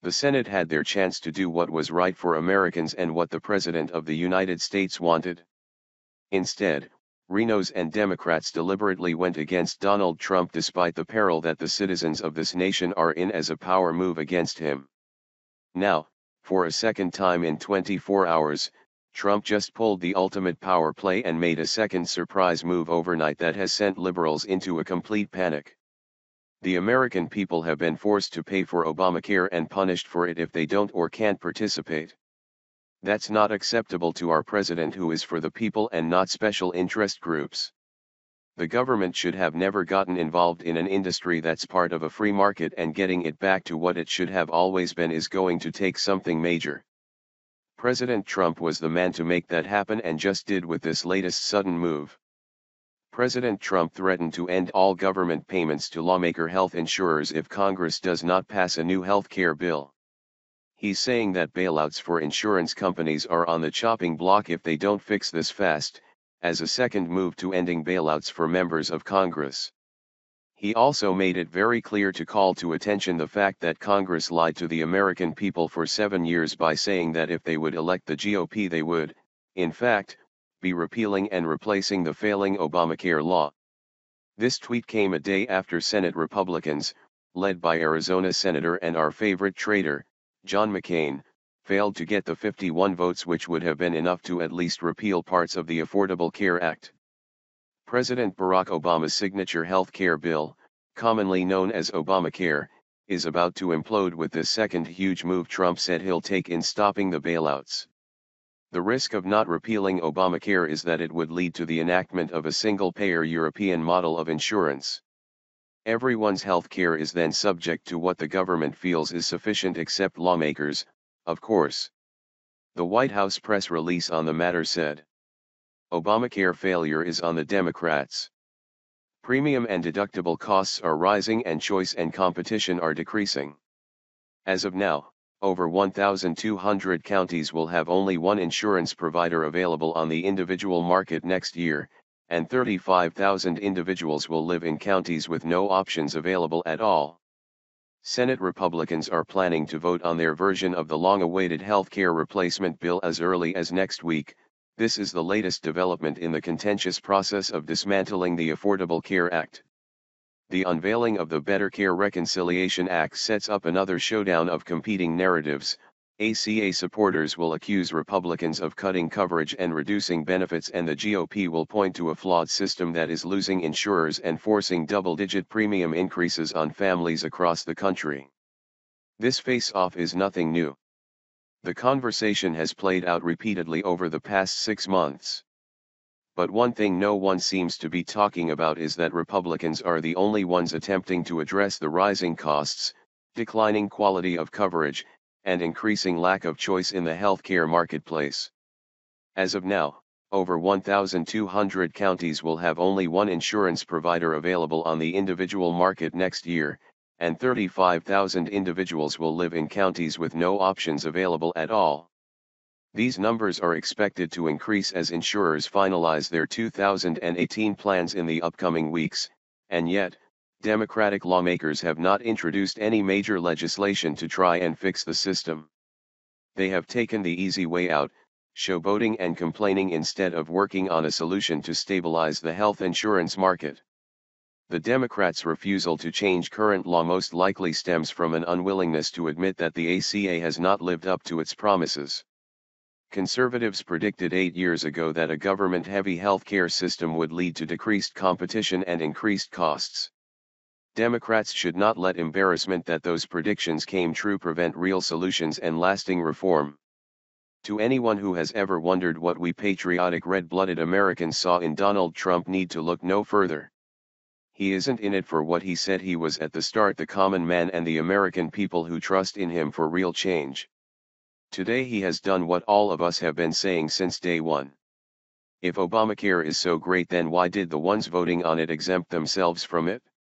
The Senate had their chance to do what was right for Americans and what the President of the United States wanted. Instead, RINOs and Democrats deliberately went against Donald Trump despite the peril that the citizens of this nation are in as a power move against him. Now, for a second time in 24 hours, Trump just pulled the ultimate power play and made a second surprise move overnight that has sent liberals into a complete panic. The American people have been forced to pay for Obamacare and punished for it if they don't or can't participate. That's not acceptable to our president, who is for the people and not special interest groups. The government should have never gotten involved in an industry that's part of a free market, and getting it back to what it should have always been is going to take something major. President Trump was the man to make that happen and just did with this latest sudden move. President Trump threatened to end all government payments to lawmaker health insurers if Congress does not pass a new health care bill. He's saying that bailouts for insurance companies are on the chopping block if they don't fix this fast, as a second move to ending bailouts for members of Congress. He also made it very clear to call to attention the fact that Congress lied to the American people for 7 years by saying that if they would elect the GOP they would, in fact, be repealing and replacing the failing Obamacare law. This tweet came a day after Senate Republicans, led by Arizona Senator and our favorite traitor, John McCain, failed to get the 51 votes which would have been enough to at least repeal parts of the Affordable Care Act. President Barack Obama's signature health care bill, commonly known as Obamacare, is about to implode with this second huge move Trump said he'll take in stopping the bailouts. The risk of not repealing Obamacare is that it would lead to the enactment of a single-payer European model of insurance. Everyone's health care is then subject to what the government feels is sufficient, except lawmakers, of course. The White House press release on the matter said, Obamacare failure is on the Democrats. Premium and deductible costs are rising and choice and competition are decreasing. As of now, over 1,200 counties will have only one insurance provider available on the individual market next year, and 35,000 individuals will live in counties with no options available at all. Senate Republicans are planning to vote on their version of the long-awaited health care replacement bill as early as next week. This is the latest development in the contentious process of dismantling the Affordable Care Act. The unveiling of the Better Care Reconciliation Act sets up another showdown of competing narratives. ACA supporters will accuse Republicans of cutting coverage and reducing benefits, and the GOP will point to a flawed system that is losing insurers and forcing double-digit premium increases on families across the country. This face-off is nothing new. The conversation has played out repeatedly over the past 6 months. But one thing no one seems to be talking about is that Republicans are the only ones attempting to address the rising costs, declining quality of coverage, and increasing lack of choice in the healthcare marketplace. As of now, over 1,200 counties will have only one insurance provider available on the individual market next year, and 35,000 individuals will live in counties with no options available at all. These numbers are expected to increase as insurers finalize their 2018 plans in the upcoming weeks, and yet, Democratic lawmakers have not introduced any major legislation to try and fix the system. They have taken the easy way out, showboating and complaining instead of working on a solution to stabilize the health insurance market. The Democrats' refusal to change current law most likely stems from an unwillingness to admit that the ACA has not lived up to its promises. Conservatives predicted 8 years ago that a government-heavy healthcare system would lead to decreased competition and increased costs. Democrats should not let embarrassment that those predictions came true prevent real solutions and lasting reform. To anyone who has ever wondered what we patriotic red-blooded Americans saw in Donald Trump, need to look no further. He isn't in it for what he said he was at the start: the common man and the American people who trust in him for real change. Today he has done what all of us have been saying since day one. If Obamacare is so great, then why did the ones voting on it exempt themselves from it?